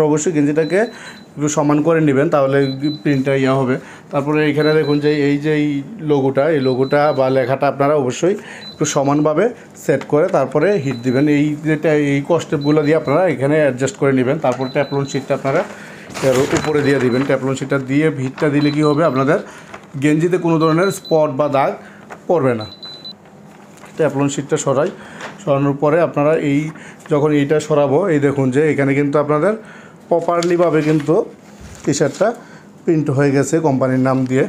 অবশ্যই গেঞ্জিটাকে একটু সমান করে নেবেন, তাহলে প্রিন্টটা ইয়ে হবে। তারপরে এইখানে দেখুন যে এই যে এই লোগোটা বা লেখাটা আপনারা অবশ্যই একটু সমানভাবে সেট করে তারপরে হিট দিবেন। এই যেটা এই স্টেপগুলো দিয়ে আপনারা এখানে অ্যাডজাস্ট করে নেবেন। তারপর ট্যাপলন শিটটা আপনারা এর উপরে দিয়ে দিবেন। ট্যাপলন শিটটা দিয়ে হিটটা দিলে কী হবে, আপনাদের গেঞ্জিতে কোনো ধরনের স্পট বা দাগ পড়বে না। ট্যাপলন শিটটা সরানোর পরে আপনারা যখন এইটা সরাবো, এই দেখুন যে এখানে কিন্তু আপনাদের প্রপারলিভাবে কিন্তু টি শার্টটা প্রিন্ট হয়ে গেছে কোম্পানির নাম দিয়ে।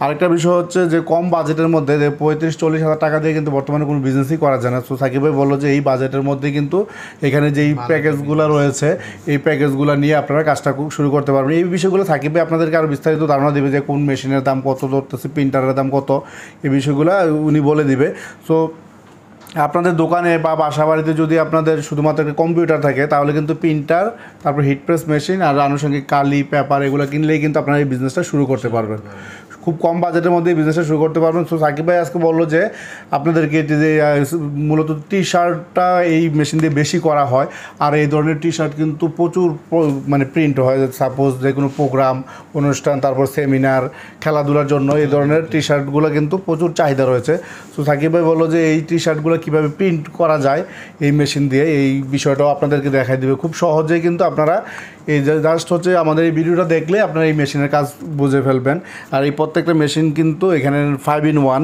আরেকটা বিষয় হচ্ছে যে কম বাজেটের মধ্যে 35-40 হাজার টাকা দিয়ে কিন্তু বর্তমানে কোনো বিজনেসই করা যায় না। তো সাকিব ভাই বললো যে এই বাজেটের মধ্যে কিন্তু এখানে যেই প্যাকেজগুলো রয়েছে এই প্যাকেজগুলো নিয়ে আপনারা কাজটা শুরু করতে পারবেন। এই বিষয়গুলো সাকিব ভাই আপনাদেরকে আরও বিস্তারিত ধারণা দেবে যে কোন মেশিনের দাম কত ধরতেছে, প্রিন্টারের দাম কত, এই বিষয়গুলো উনি বলে দিবে। সো আপনাদের দোকানে বা বাসা বাড়িতে যদি আপনাদের শুধুমাত্র একটা কম্পিউটার থাকে তাহলে কিন্তু প্রিন্টার, তারপর হিট প্রেস মেশিন আর আনুষঙ্গিক কালি, পেপার এগুলো কিনলেই কিন্তু আপনারা এই বিজনেসটা শুরু করতে পারবেন। খুব কম বাজেটের মধ্যে এই বিজনেসটা শুরু করতে পারবেন। সো সাকিব ভাই আজকে বললো যে আপনাদেরকে যে মূলত টি শার্টটা এই মেশিন দিয়ে বেশি করা হয়, আর এই ধরনের টি শার্ট কিন্তু প্রচুর মানে প্রিন্ট হয়। সাপোজ যে কোনো প্রোগ্রাম, অনুষ্ঠান, তারপর সেমিনার, খেলাধুলার জন্য এই ধরনের টি শার্টগুলো কিন্তু প্রচুর চাহিদা রয়েছে। সো সাকিব ভাই বললো যে এই টি শার্টগুলো কীভাবে প্রিন্ট করা যায় এই মেশিন দিয়ে, এই বিষয়টাও আপনাদেরকে দেখাই দেবে খুব সহজেই। কিন্তু আপনারা এই জাস্ট হচ্ছে আমাদের এই ভিডিওটা দেখলে আপনারা এই মেশিনের কাজ বুঝে ফেলবেন। আর এই প্রত্যেকটা মেশিন কিন্তু এখানে 5-in-1,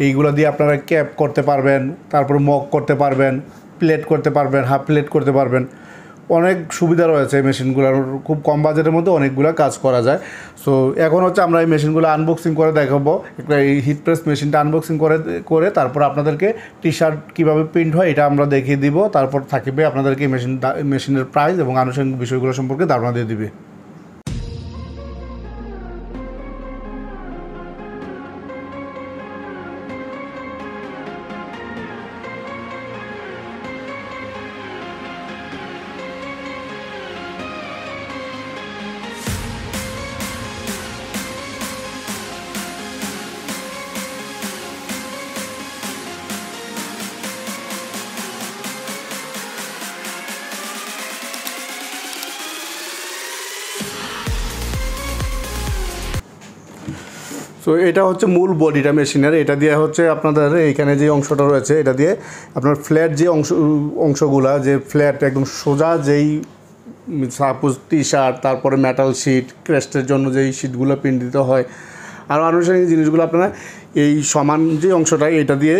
এইগুলো দিয়ে আপনারা ক্যাপ করতে পারবেন, তারপর মগ করতে পারবেন, প্লেট করতে পারবেন, হাফ প্লেট করতে পারবেন। অনেক সুবিধা রয়েছে এই মেশিনগুলোর, খুব কম বাজেটের মধ্যে অনেকগুলো কাজ করা যায়। সো এখন হচ্ছে আমরা এই মেশিনগুলো আনবক্সিং করে দেখাবো। একটা এই হিট প্রেস মেশিনটা আনবক্সিং করে তারপর আপনাদেরকে টি শার্ট কীভাবে প্রিন্ট হয় এটা আমরা দেখিয়ে দিব। তারপর থাকবে আপনাদেরকে মেশিনের প্রাইস এবং আনুষঙ্গিক বিষয়গুলো সম্পর্কে ধারণা দিয়ে দিবে। সো এটা হচ্ছে মূল বডিটা মেশিনের। এটা দিয়ে হচ্ছে আপনাদের এইখানে যে অংশটা রয়েছে এটা দিয়ে আপনার ফ্ল্যাট যে অংশগুলা, যে ফ্ল্যাট একদম সোজা যেই সাপোজ টি শার্ট, তারপরে মেটাল শিট, ক্রেস্টের জন্য যেই শিটগুলো প্রিন্ট দিতে হয়, আর আনুষঙ্গিক জিনিসগুলো আপনারা এই সমান যে অংশটা এটা দিয়ে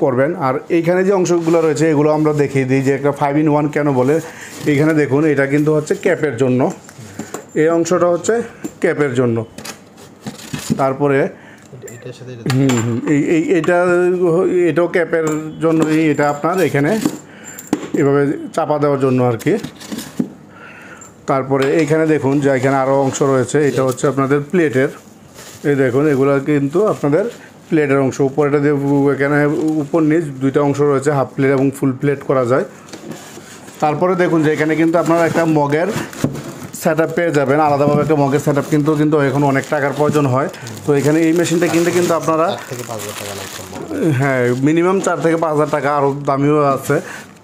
করবেন। আর এইখানে যে অংশগুলো রয়েছে এগুলো আমরা দেখিয়ে দিই যে একটা 5-in-1 কেন বলে। এইখানে দেখুন এটা কিন্তু হচ্ছে ক্যাপের জন্য, এই অংশটা হচ্ছে ক্যাপের জন্য। তারপরে এটাও ক্যাপের জন্যই, এটা আপনার এখানে এভাবে চাপা দেওয়ার জন্য আর কি। তারপরে এইখানে দেখুন যে এখানে আরও অংশ রয়েছে, এটা হচ্ছে আপনাদের প্লেটের। এই দেখুন এগুলো কিন্তু আপনাদের প্লেটের অংশ। উপরেটা দিয়ে এখানে উপর নিচ দুইটা অংশ রয়েছে, হাফ প্লেট এবং ফুল প্লেট করা যায়। তারপরে দেখুন যে এখানে কিন্তু আপনারা একটা মগের সেট আপ পেয়ে যাবেন, আলাদাভাবে একটা মগের সেট আপ কিন্তু এখন অনেক টাকার প্রয়োজন হয়। তো এখানে এই মেশিনটা কিনতে কিন্তু আপনারা হ্যাঁ মিনিমাম 4 থেকে 5 হাজার টাকা, আরও দামিও আছে।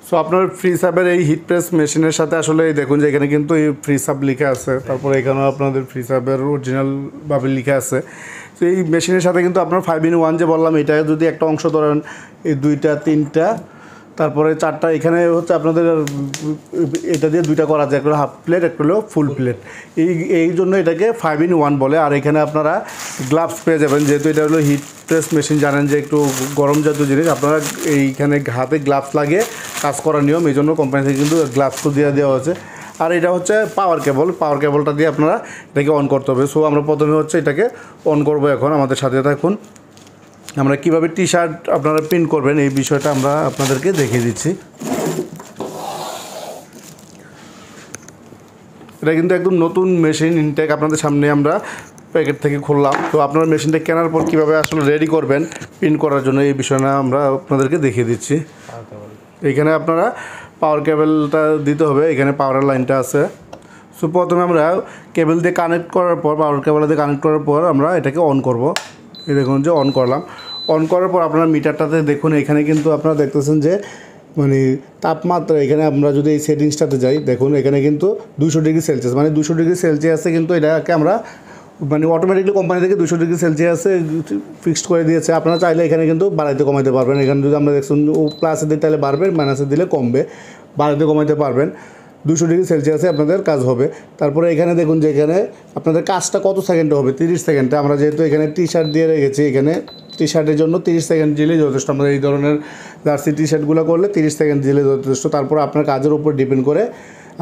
সো আপনার ফ্রি সাবের এই হিট প্রেস মেশিনের সাথে আসলে দেখুন যে এখানে কিন্তু এই ফ্রি সাব লিখা আছে, তারপরে এখানেও আপনাদের ফ্রি সাবের অরিজিনালভাবে লিখা আছে। তো এই মেশিনের সাথে কিন্তু আপনার 5-in-1 যে বললাম, এটা যদি একটা অংশ ধরেন, এই 2টা 3টা তারপরে 4টা, এখানে হচ্ছে আপনাদের এটা দিয়ে 2টা করা যায়, একটা হাফ প্লেট, একটা হলো ফুল প্লেট। এই জন্য এটাকে 5-in-1 বলে। আর এখানে আপনারা গ্লাভস পেয়ে যাবেন, যেহেতু এটা হলো হিট প্রেস মেশিন, জানেন যে একটু গরম জাতীয় জিনিস, আপনারা এইখানে হাতে গ্লাভস লাগিয়ে কাজ করার নিয়ম, এই জন্য কোম্পানি থেকে কিন্তু গ্লাভসও দিয়ে দেওয়া হয়েছে। আর এটা হচ্ছে পাওয়ার কেবলটা দিয়ে আপনারা এটাকে অন করতে হবে। সো আমরা প্রথমে হচ্ছে এটাকে অন করবো। এখন আমাদের সাথে থাকুন, আমরা কীভাবে টি শার্ট আপনারা প্রিন্ট করবেন এই বিষয়টা আমরা আপনাদেরকে দেখিয়ে দিচ্ছি। এটা কিন্তু একদম নতুন মেশিন ইনটেক আপনাদের সামনে আমরা প্যাকেট থেকে খুললাম। তো আপনার মেশিনটা কেনার পর কীভাবে আসলে রেডি করবেন প্রিন্ট করার জন্য এই বিষয়টা আমরা আপনাদেরকে দেখিয়ে দিচ্ছি। এইখানে আপনারা পাওয়ার কেবলটা দিতে হবে, এখানে পাওয়ার লাইনটা আছে। সো প্রথমে আমরা কেবল দিয়ে কানেক্ট করার পর, পাওয়ার কেবল দিয়ে কানেক্ট করার পর আমরা এটাকে অন করব। এই দেখুন যে অন করলাম। অন করার পর আপনার মিটারটাতে দেখুন এখানে কিন্তু আপনারা দেখতেছেন যে মানে তাপমাত্রা এখানে আমরা যদি এই সেটিংসটাতে যাই, দেখুন এখানে কিন্তু 200 ডিগ্রি সেলসিয়াস, মানে 200 ডিগ্রি সেলসিয়াসে কিন্তু এটাকে আমরা মানে অটোমেটিকলি কোম্পানি থেকে 200 ডিগ্রি সেলসিয়াসে ফিক্সড করে দিয়েছে। আপনারা চাইলে এখানে কিন্তু বাড়াইতে কমাইতে পারবেন। এখানে যদি আমরা দেখুন প্লাসে দিই তাহলে বাড়বে, মাইনাসে দিলে কমবে, বাড়াইতে কমাইতে পারবেন। 200 ডিগ্রি সেলসিয়াসে আপনাদের কাজ হবে। তারপরে এখানে দেখুন যে এখানে আপনাদের কাজটা কত সেকেন্ডে হবে, 30 সেকেন্ডে। আমরা যেহেতু এখানে টি শার্ট দিয়ে রেখেছি, এখানে টি শার্টের জন্য 30 সেকেন্ড দিলেই যথেষ্ট। আমরা এই ধরনের জার্সি টি শার্টগুলো করলে 30 সেকেন্ড দিলে যথেষ্ট। তারপর আপনার কাজের উপর ডিপেন্ড করে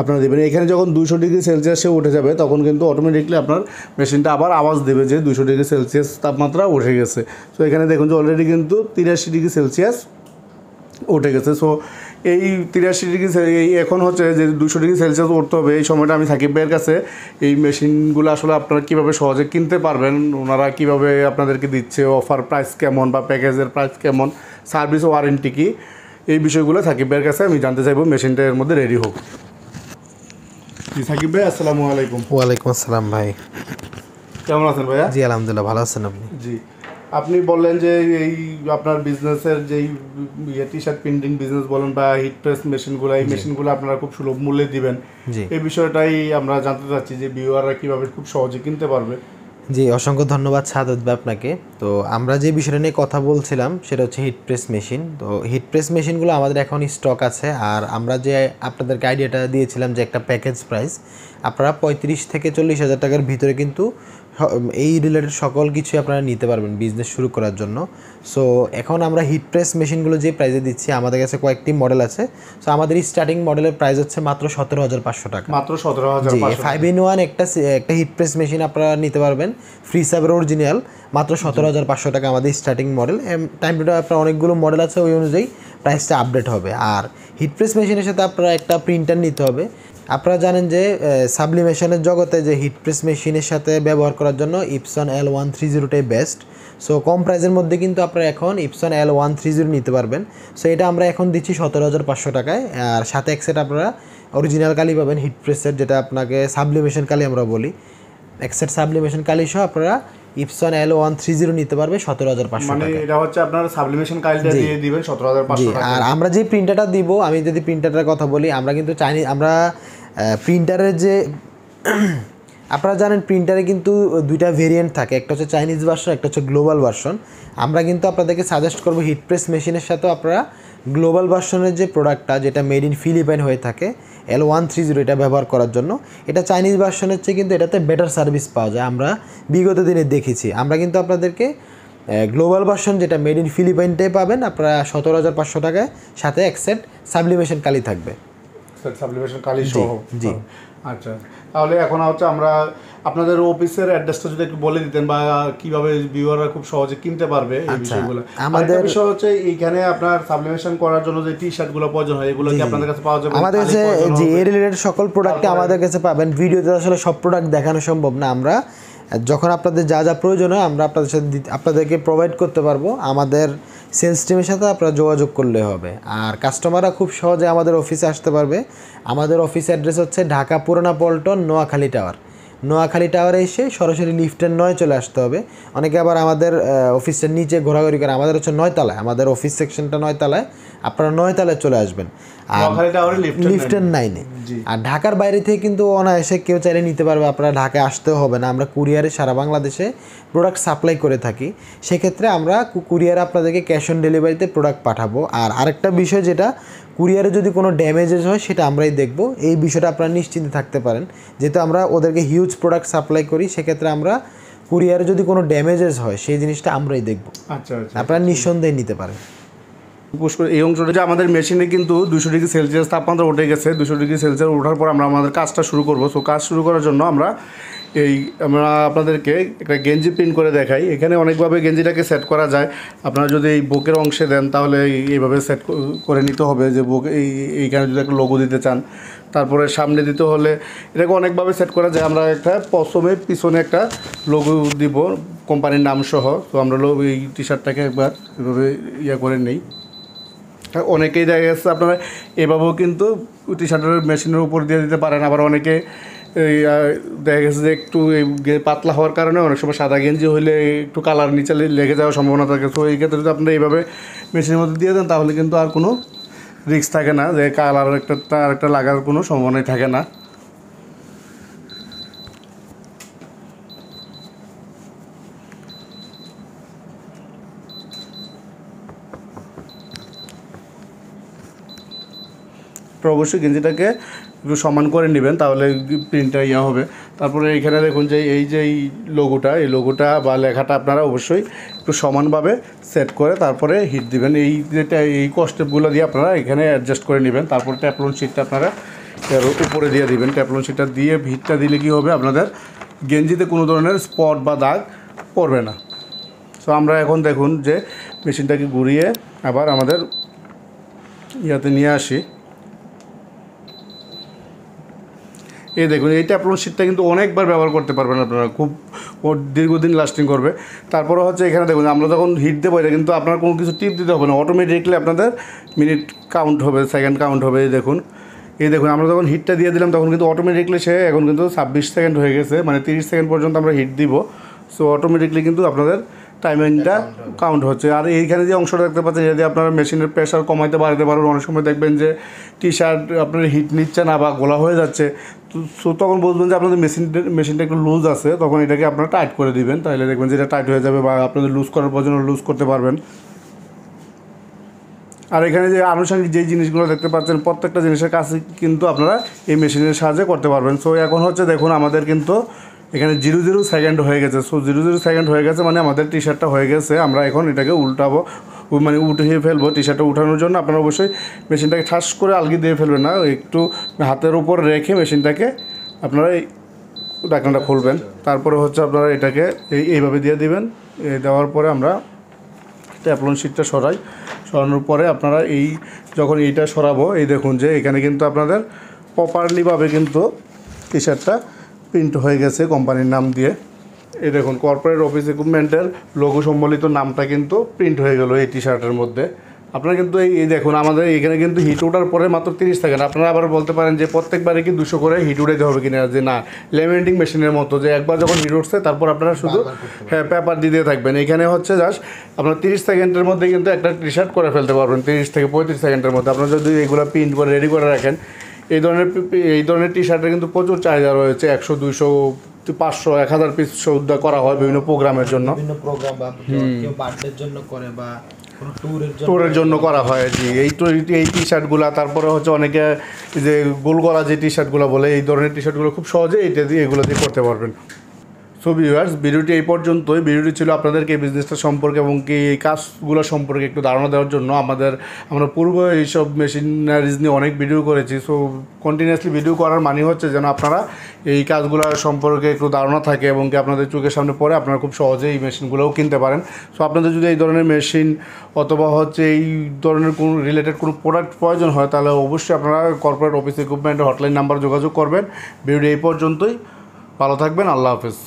আপনারা দেবেন। এখানে যখন 200 ডিগ্রি সেলসিয়াসে উঠে যাবে তখন কিন্তু অটোমেটিকলি আপনার মেশিনটা আবার আওয়াজ দেবে যে 200 ডিগ্রি সেলসিয়াস তাপমাত্রা উঠে গেছে। সো এখানে দেখুন যে অলরেডি কিন্তু 83 ডিগ্রি সেলসিয়াস উঠে গেছে। সো এই 83 ডিগ্রি এই এখন হচ্ছে যে 200 ডিগ্রি সেলসিয়াস উঠতে হবে। এই সময়টা আমি সাকিব ভাইয়ের কাছে এই মেশিনগুলো আসলে আপনারা কীভাবে সহজে কিনতে পারবেন, ওনারা কীভাবে আপনাদেরকে দিচ্ছে, অফার প্রাইস কেমন বা প্যাকেজের প্রাইস কেমন, সার্ভিস ওয়ারেন্টি কী, এই বিষয়গুলো সাকিব ভাইয়ের কাছে আমি জানতে চাইবো মেশিনটা এর মধ্যে রেডি হোক। জি সাকিব ভাই, আসসালামু আলাইকুম। ওয়ালাইকুম আসসালাম ভাই, কেমন আছেন ভাইয়া? জি আলহামদুলিল্লাহ, ভালো আছেন আপনি? জি, আপনি বললেন যে এই আপনার বিজনেসের যেই টি শার্ট প্রিন্টিং বিজনেস বলেন বা হিট প্রেস মেশিনগুলো, এই মেশিনগুলো আপনারা খুব সুলভ মূল্যে দিবেন। এই বিষয়টাই আমরা জানতে চাচ্ছি যে ভিউয়াররা কীভাবে খুব সহজে কিনতে পারবে। জি, অসংখ্য ধন্যবাদ শাহাদাত ভাই আপনাকে। তো আমরা যে বিষয়টা নিয়ে কথা বলছিলাম সেটা হচ্ছে হিট প্রেস মেশিন। তো হিট প্রেস মেশিনগুলো আমাদের এখন স্টক আছে। আর আমরা যে আপনাদেরকে আইডিয়াটা দিয়েছিলাম যে একটা প্যাকেজ প্রাইস আপনারা 35 থেকে 40 হাজার টাকার ভিতরে কিন্তু এই রিলেটেড সকল কিছুই আপনারা নিতে পারবেন বিজনেস শুরু করার জন্য। সো এখন আমরা হিট প্রেস মেশিনগুলো যে প্রাইসে দিচ্ছি, আমাদের কাছে কয়েকটি মডেল আছে। সো আমাদের স্টার্টিং মডেলের প্রাইস হচ্ছে মাত্র 17,500 টাকা। মাত্র 17,500। 5-in-1 একটা হিট প্রেস মেশিন আপনারা নিতে পারবেন ফ্রি সাবের অরিজিনাল, মাত্র 17,500 টাকা আমাদের starting model. Time to time আপনার অনেকগুলো মডেল আছে, ওই অনুযায়ী প্রাইসটা আপডেট হবে। আর হিট প্রেস মেশিনের সাথে আপনারা একটা প্রিন্টার নিতে হবে। আপনারা জানেন যে সাবলিমেশনের জগতে যে হিট প্রেস মেশিনের সাথে ব্যবহার করার জন্য ইপসন L130টাই বেস্ট। সো কম প্রাইসের মধ্যে কিন্তু আপনারা এখন ইপসন L130 নিতে পারবেন। সো এটা আমরা এখন দিচ্ছি 17,500 টাকায়। আর সাথে এক সেট আপনারা অরিজিনাল কালি পাবেন হিট প্রেসের, যেটা আপনাকে সাবলিমেশন কালি আমরা বলি। এক সেট সাবলিমেশন কালি সহ আপনারা ইপসন L130 নিতে পারবে 17,500 টাকা। মানে এটা হচ্ছে আপনারা সাবলিমেশন কালিটা দিয়ে দিবেন 17,500 টাকা। আর আমরা যে প্রিন্টারটা দিব, আমি যদি প্রিন্টারটার কথা বলি, আমরা কিন্তু আমরা প্রিন্টারের যে আপনারা জানেন প্রিন্টারে কিন্তু দুইটা ভেরিয়েন্ট থাকে, একটা হচ্ছে চাইনিজ ভার্সন, একটা হচ্ছে গ্লোবাল ভার্সন। আমরা কিন্তু আপনাদেরকে সাজেস্ট করবো হিট প্রেস মেশিনের সাথেও আপনারা গ্লোবাল ভার্সনের যে প্রোডাক্টটা, যেটা মেড ইন ফিলিপাইন হয়ে থাকে, L130 এটা ব্যবহার করার জন্য। এটা চাইনিজ ভার্সনের চেয়ে কিন্তু এটাতে বেটার সার্ভিস পাওয়া যায়, আমরা বিগত দিনে দেখেছি। আমরা কিন্তু আপনাদেরকে গ্লোবাল ভার্সন যেটা মেড ইন ফিলিপাইনটাই পাবেন আপনারা 17,500 টাকায়, সাথে এক সেট সাবলিমেশন কালি থাকবে। সাবলিমেশন কালি সহ। জি, আচ্ছা। তাহলে এখন হচ্ছে আমরা আপনাদের অফিসের অ্যাড্রেসটা যদি একটু বলে দিতেন বা কিভাবে ভিউয়াররা খুব সহজে কিনতে পারবে এই বিষয়গুলো। আমাদের বিষয় হচ্ছে এইখানে আপনার সাবলিমেশন করার জন্য যে টি শার্টগুলো প্রয়োজন হয়, এগুলো কি আপনাদের কাছে পাওয়া যাবে? আমাদের কাছে যে এর রিলেটেড সকল প্রোডাক্ট আমাদের কাছে পাবেন। ভিডিওতে আসলে সব প্রোডাক্ট দেখানো সম্ভব না। আমরা যখন আপনাদের যা যা প্রয়োজন হয় আমরা আপনাদের সাথে আপনাদেরকে প্রোভাইড করতে পারবো। আমাদের সেলস টিমের সাথে আপনারা যোগাযোগ করলে হবে। আর কাস্টমাররা খুব সহজে আমাদের অফিসে আসতে পারবে। আমাদের অফিস অ্যাড্রেস হচ্ছে ঢাকা পুরানা পল্টন, নোয়াখালী টাওয়ার। নোয়াখালী টাওয়ারে এসে সরাসরি লিফটের 9 চলে আসতে হবে। অনেকে আবার আমাদের অফিসের নিচে ঘোরাঘুরি করে। আমাদের হচ্ছে 9 তলায়, আমাদের অফিস সেকশনটা 9 তলায়, আপনারা 9 তলায় চলে আসবেন লিফটের 9-এ। আর ঢাকার বাইরে থেকে কিন্তু অনায়াসে কেউ চাইলে নিতে পারবে, আপনারা ঢাকায় আসতেও হবে না। আমরা কুরিয়ারে সারা বাংলাদেশে প্রোডাক্ট সাপ্লাই করে থাকি। সেক্ষেত্রে আমরা কুরিয়ারে আপনাদেরকে ক্যাশ অন ডেলিভারিতে প্রোডাক্ট পাঠাবো। আর আরেকটা বিষয়, যেটা কুরিয়ারে যদি কোনো ড্যামেজেস হয় সেটা আমরাই দেখব। এই বিষয়টা আপনারা নিশ্চিন্তে থাকতে পারেন, যেহেতু আমরা ওদেরকে হিউজ প্রোডাক্ট সাপ্লাই করি। সেক্ষেত্রে আমরা কুরিয়ারে যদি কোনো ড্যামেজেস হয় সেই জিনিসটা আমরাই দেখব। আচ্ছা, আপনারা নিঃসন্দেহে নিতে পারেন। এই অংশটা যে আমাদের মেশিনে কিন্তু 200 ডিগ্রি সেলসিয়াস তাপমাত্রা উঠে গেছে। 200 ডিগ্রি সেলসিয়াস ওঠার পর আমরা আমাদের কাজটা শুরু করব। সো কাজ শুরু করার জন্য আমরা আপনাদেরকে একটা গেঞ্জি প্রিন্ট করে দেখাই। এখানে অনেকভাবে গেঞ্জিটাকে সেট করা যায়। আপনারা যদি এই বুকের অংশে দেন তাহলে এইভাবে সেট করে নিতে হবে যে বুক এইখানে যদি একটা লোগো দিতে চান, তারপরে সামনে দিতে হলে এটাকে অনেকভাবে সেট করা যায়। আমরা একটা প্রথমে পিছনে একটা লোগো দিব কোম্পানির নাম সহ। তো আমরা এই টি শার্টটাকে একবার এভাবে করে নেই। অনেকেই দেখা গেছে আপনারা এভাবেও কিন্তু টি শার্টের মেশিনের উপর দিয়ে দিতে পারেন। আবার অনেকে দেখা গেছে যে একটু পাতলা হওয়ার কারণে অনেক সময় সাদা গেঞ্জি হইলে একটু কালার নিচে লেগে যাওয়ার সম্ভাবনা থাকে। তো এই ক্ষেত্রে যদি আপনারা এইভাবে মেশিনের মধ্যে দিয়ে দেন তাহলে কিন্তু আর কোনো রিস্ক থাকে না, যে কালার একটা লাগার কোনো সম্ভাবনাই থাকে না। তো অবশ্যই গেঞ্জিটাকে একটু সমান করে নেবেন, তাহলে প্রিন্টটা হবে। তারপরে এইখানে দেখুন যে এই লোগোটা বা লেখাটা আপনারা অবশ্যই একটু সমানভাবে সেট করে তারপরে হিট দিবেন। এই স্টেপগুলো দিয়ে আপনারা এখানে অ্যাডজাস্ট করে নেবেন। তারপর ট্যাপলন শিটটা আপনারা এর উপরে দিয়ে দিবেন। ট্যাপলন শিটটা দিয়ে হিটটা দিলে কী হবে, আপনাদের গেঞ্জিতে কোনো ধরনের স্পট বা দাগ পড়বে না। সো আমরা এখন দেখুন যে মেশিনটাকে ঘুরিয়ে আবার আমাদের ইয়াতে নিয়ে আসি। এই দেখুন এই ট্যাপলন শিটটা কিন্তু অনেকবার ব্যবহার করতে পারবেন আপনারা, খুব দীর্ঘদিন লাস্টিং করবে। তারপরে হচ্ছে এখানে দেখুন আমরা যখন হিট দেবো, এটা কিন্তু আপনার কোনো কিছু টিপ দিতে হবে না, অটোমেটিকলি আপনাদের মিনিট কাউন্ট হবে, সেকেন্ড কাউন্ট হবে। এই দেখুন আমরা যখন হিটটা দিয়ে দিলাম তখন কিন্তু অটোমেটিকলি এখন কিন্তু 26 সেকেন্ড হয়ে গেছে, মানে 30 সেকেন্ড পর্যন্ত আমরা হিট দিব। সো অটোমেটিকলি কিন্তু আপনাদের টাইমিংটা কাউন্ট হচ্ছে। আর এইখানে যে অংশটা দেখতে পাচ্ছেন, যদি আপনারা মেশিনের প্রেশার কমাইতে বাড়াতে পারবেন। অনেক সময় দেখবেন যে টি শার্ট আপনার হিট নিচ্ছে না বা গোলা হয়ে যাচ্ছে, তো তখন বলবেন যে আপনাদের মেশিনটা একটু লুজ আছে, তখন এটাকে আপনারা টাইট করে দিবেন, তাহলে দেখবেন যে এটা টাইট হয়ে যাবে বা আপনাদের লুজ করার প্রয়োজন লুজ করতে পারবেন। আর এখানে যে আনুষঙ্গিক যেই জিনিসগুলো দেখতে পাচ্ছেন, প্রত্যেকটা জিনিসের কাছে কিন্তু আপনারা এই মেশিনের সাহায্যে করতে পারবেন। সো এখন হচ্ছে দেখুন আমাদের কিন্তু এখানে 00 সেকেন্ড হয়ে গেছে। সো 00 সেকেন্ড হয়ে গেছে মানে আমাদের টি শার্টটা হয়ে গেছে। আমরা এখন এটাকে উল্টাবো, মানে উঠিয়ে ফেলবো। টি শার্টটা উঠানোর জন্য আপনারা অবশ্যই মেশিনটাকে ঠাস করে আলগি দিয়ে ফেলবেন না, একটু হাতের উপর রেখে মেশিনটাকে আপনারা এই ঢাকনাটা খুলবেন। তারপরে হচ্ছে আপনারা এটাকে এইভাবে দিয়ে দিবেন। দেওয়ার পরে আমরা ট্যাপলন শিটটা সরানোর পরে আপনারা যখন এইটা সরাবো, এই দেখুন যে এখানে কিন্তু আপনাদের প্রপারলিভাবে কিন্তু টি শার্টটা প্রিন্ট হয়ে গেছে কোম্পানির নাম দিয়ে। এই দেখুন কর্পোরেট অফিস ইকুইপমেন্টের লোগো সম্বলিত নামটা কিন্তু প্রিন্ট হয়ে গেল এই টি শার্টের মধ্যে। আপনারা কিন্তু এই দেখুন আমাদের এখানে কিন্তু হিট ওঠার পরে মাত্র 30 সেকেন্ড। আপনারা আবার বলতে পারেন যে প্রত্যেকবারে কি 200 করে হিট উঠাইতে হবে কিনা, যে না, লেমিনেটিং মেশিনের মতো যে একবার যখন হিট উঠছে তারপর আপনারা শুধু পেপার দিতে থাকবেন। এখানে হচ্ছে জাস্ট আপনার 30 সেকেন্ডের মধ্যে কিন্তু একটা টি শার্ট করে ফেলতে পারবেন, 30 থেকে 35 সেকেন্ডের মধ্যে। আপনারা যদি এগুলো প্রিন্ট করে রেডি করে রাখেন, এই ধরনের টি শার্টের কিন্তু প্রচুর চাহিদা রয়েছে। 100, 200, 500, 1000 পিস সৌদা করা হয় বিভিন্ন প্রোগ্রামের জন্য, বিভিন্ন প্রোগ্রাম বা কেউ বার্থডের জন্য করে বা কোনো ট্যুরের জন্য করা হয়। জি এই টি শার্টগুলো, তারপরে হচ্ছে অনেকে যে গোল গলা যে টি শার্টগুলো বলে, এই ধরনের টি শার্টগুলো খুব সহজে এগুলো দিয়ে করতে পারবেন। সো ভিউয়ার্স, ভিডিওটি এই পর্যন্তই। ভিডিওটি ছিল আপনাদেরকে এই বিজনেসটা সম্পর্কে এবং কি এই কাজগুলো সম্পর্কে একটু ধারণা দেওয়ার জন্য। আমরা পূর্ব এইসব মেশিনারিজ নিয়ে অনেক ভিডিও করেছি। সো কন্টিনিউয়াসলি ভিডিও করার মানে হচ্ছে যেন আপনারা এই কাজগুলো সম্পর্কে একটু ধারণা থাকে এবং কি আপনাদের চোখের সামনে পড়ে আপনারা খুব সহজেই এই মেশিনগুলোও কিনতে পারেন। সো আপনাদের যদি এই ধরনের মেশিন অথবা হচ্ছে এই ধরনের কোনো রিলেটেড কোনো প্রোডাক্ট প্রয়োজন হয়, তাহলে অবশ্যই আপনারা কর্পোরেট অফিস ইকুইপমেন্টের হটলাইন নাম্বার যোগাযোগ করবেন। ভিডিওটি এই পর্যন্তই। ভালো থাকবেন। আল্লাহ হাফেজ।